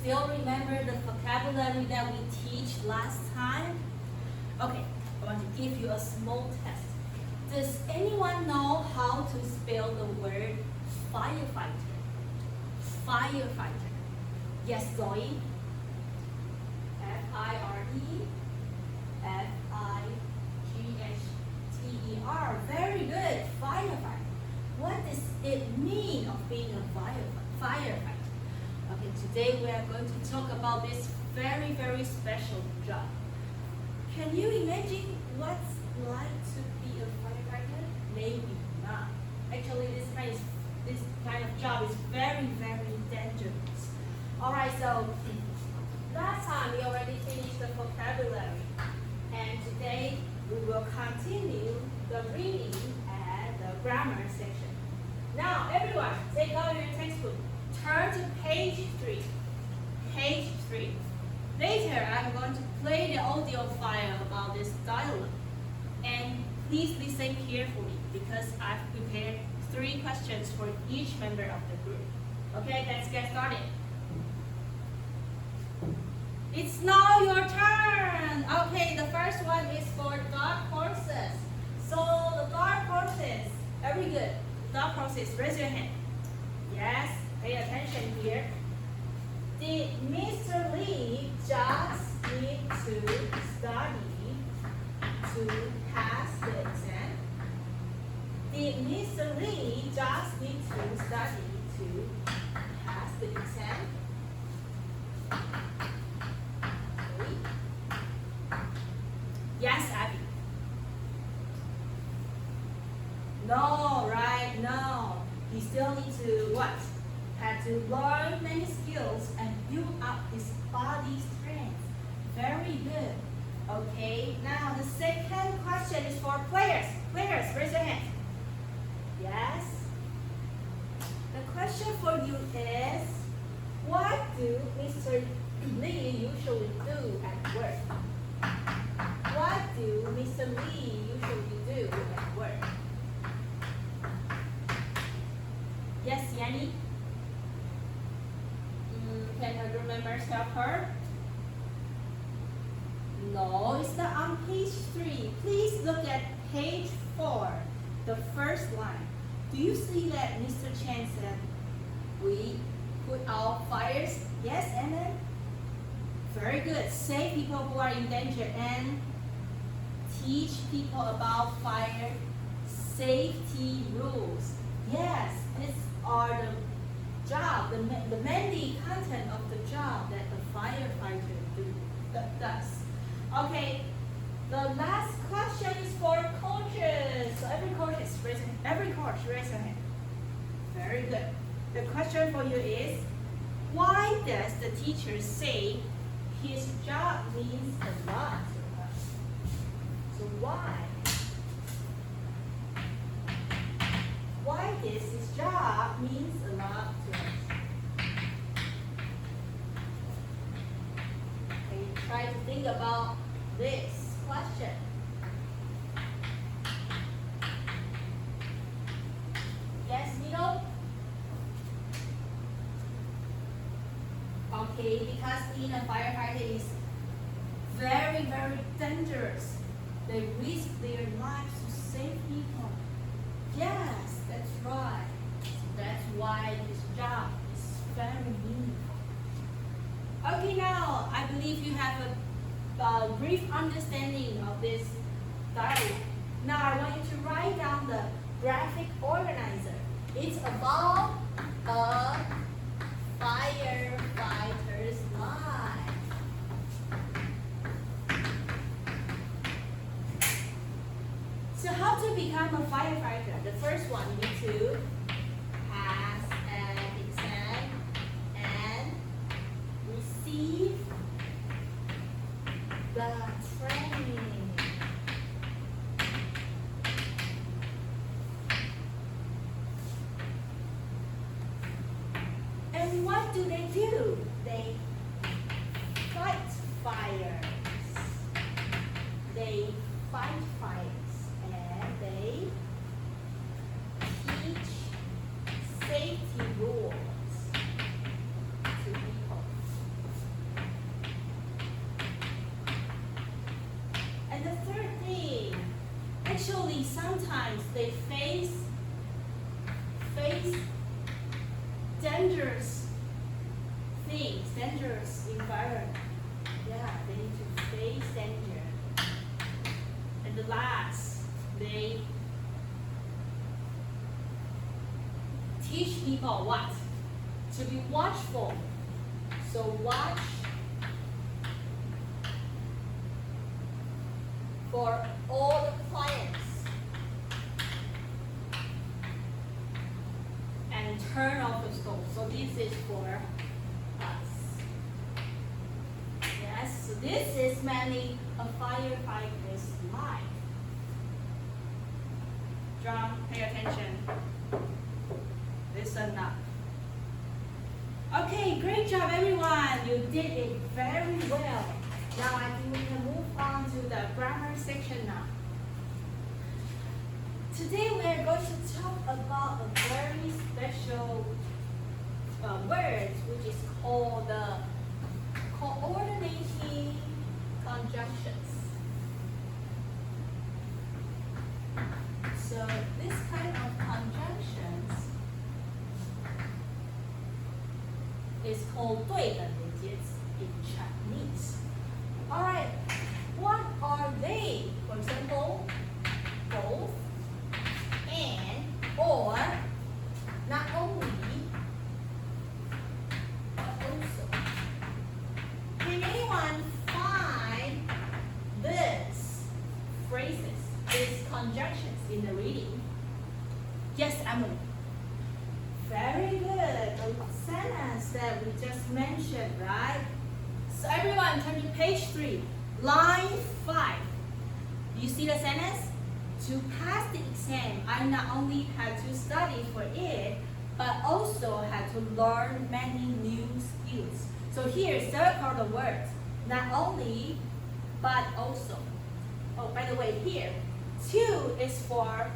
still remember the vocabulary that we teach last time? Okay, I want to give you a small test. Does anyone know how to spell the word firefighter? Firefighter. Yes, Zoe? F-I-R-E-F-I-G-H-T-E-R. Very good. Firefighter. What does it mean of being a firefighter? Okay, today we are going to talk about this very, very special job. Can you imagine what's like to be a firefighter? Maybe not. Actually, this kind of job is very, very dangerous. Alright, so last time we already finished the vocabulary, and today we will continue the reading and the grammar section. Now, everyone, take out your textbook. Turn to page 3. Page 3. Later, I'm going to play the audio file about this dialogue. And please listen carefully because I've prepared 3 questions for each member of the group. Okay, let's get started. It's now your turn. Okay, the first one is for dark horses. So the dark horses, very good. Dark horses, raise your hand. Yes, pay attention here. Did Mr. Lee just need to study to pass the exam? Did Mr. Lee just need to study to pass the exam? Yes, Abby. No, right? No. You still need to what? Had to learn many skills and build up his body strength. Very good. Okay, now the second question is for players. Players, raise your hand. Yes. The question for you is, what do Mr. Lee usually do at work? What do Mr. Lee usually do at work? Yes, Yanni? Can her group members help her? No, it's not on page 3. Please look at page 4, the first line. Do you see that Mr. Chen said, we put out fires? Yes, and then? Very good. Save people who are in danger and teach people about fire safety rules. Yes, these are the job, the main content of the job that the firefighter does. Okay, the last question is for coaches. So every coach raise your hand. Very good. The question for you is, why does the teacher say his job means a lot to us? So why? Why does his job means a lot to us? Okay, try to think about this question. Yes, Milo? Okay, because being a firefighter is very, very dangerous. They risk their lives to save people. Yes, that's right. That's why this job is very meaningful. Okay, now I believe you have a brief understanding of this dialogue. Now I want you to write down the graphic organizer. It's about a firefighter's life. So how to become a firefighter? The first one, you need to pass an exam and receive the training. And what do? They fight fires. They fight fires and they teach safety rules to people. And the third thing, actually sometimes they face dangerous things, dangerous environment. Yeah, they need to face danger. And the last, they teach people what? To be watchful. So watch for all the clients and turn off the stove. So this is for us. Yes, so this is mainly a firefighter's life. John, pay attention. Listen up. Okay, great job everyone. You did it very well. Now I think we can move on to the grammar section now. Today we are going to talk about a very special word which is called the coordinating conjunctions. So this kind of conjunctions is called 对等连接词 in Chinese. Alright, what are they? For example, both, and, or, not only, but also. Can anyone find these phrases, these conjunctions in the reading? Yes, Emily. Very good. The sentence that we just mentioned, right? So everyone turn to page 3, line 5. Do you see the sentence? To pass the exam, I not only had to study for it, but also had to learn many new skills. So here, circle the words. Not only, but also. Oh, by the way, here, to is for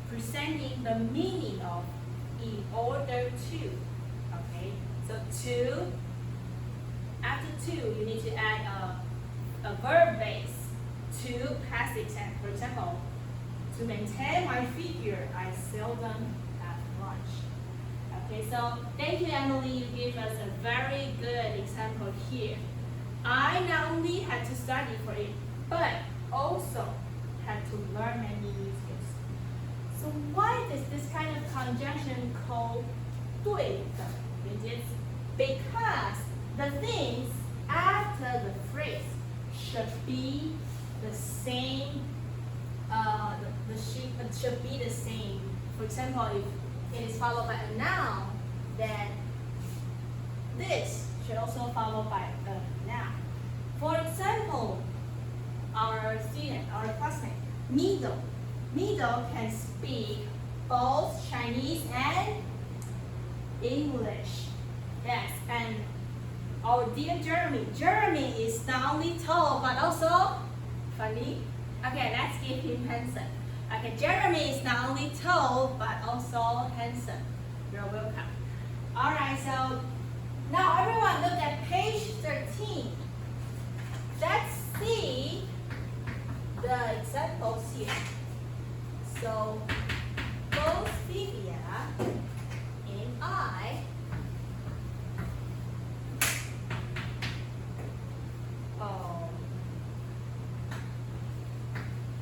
presenting the meaning of in order to. Okay, so to, after to, you need to add a verb base to pass the exam. For example, to maintain my figure, I seldom have lunch. Okay, so thank you, Emily. You gave us a very good example here. I not only had to study for it, but also had to learn many new skills. So why is this kind of conjunction called 对等连接词? Because the things after the phrase should be the same. Should be the same. For example, if it is followed by a noun, then this should also follow by a noun. For example, our student, our classmate, Middle can speak both Chinese and English. Yes, and our dear Jeremy is not only tall but also funny. Okay, let's give him handsome. Okay, Jeremy is not only tall but also handsome. You're welcome. Alright, so now everyone look at page 13. Let's see the examples here. So both Vivian and I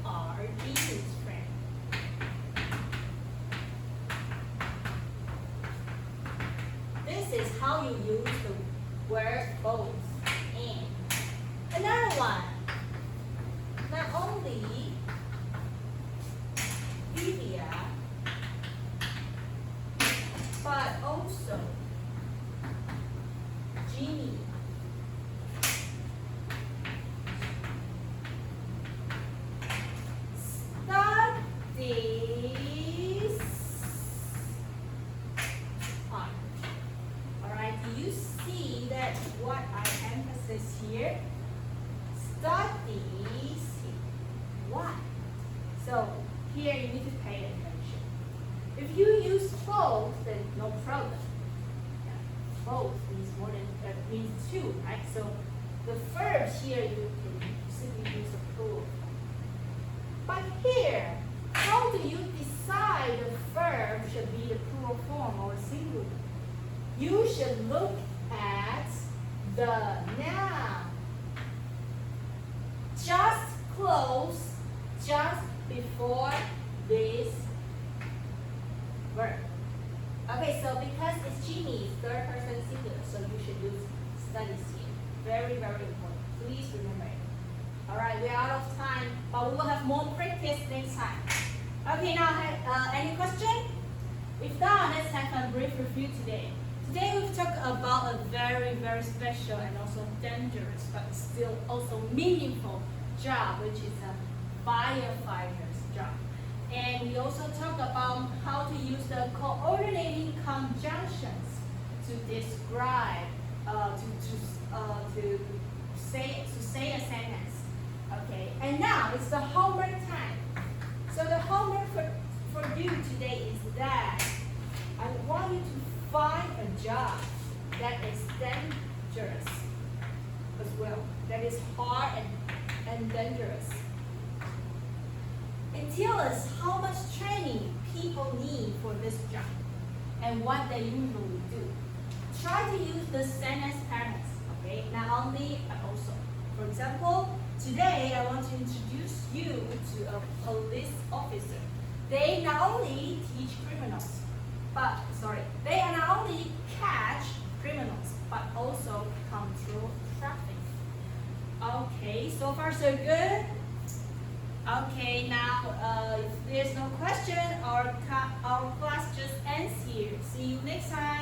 are Jean's friend. This is how you use the word both and. Another one. Not only Vivian, but also Jeannie. Studies hard. Alright, do you see that what I emphasize here? Studies what? So here you need to pay attention. If you use both, then no problem. Yeah, both means more than means two, right? So the verbs here you can simply use But here, how do you decide the verb should be the plural form or singular? You should look at the noun. Just close, just before this verb. Okay, so because it's Jimmy, third person singular, so you should use studies here. Very, very important. Please remember it. Alright, we're out of time, but we will have more practice next time. Okay, now any question? If not, let's have a brief review today. Today we've talked about a very, very special and also dangerous, but still also meaningful job, which is a firefighter's job. And we also talked about how to use the coordinating conjunctions to describe, to say a sentence. Okay, and now it's the homework time. So the homework for you today is that I want you to find a job that is dangerous as well, that is hard and dangerous. And tell us how much training people need for this job and what they usually do. Try to use the sentence patterns, okay? Not only, but also. For example, today I want to introduce you to a police officer. They not only teach criminals, they not only catch criminals, but also control traffic. Okay, so far so good. Okay, now if there's no question, our class just ends here. See you next time.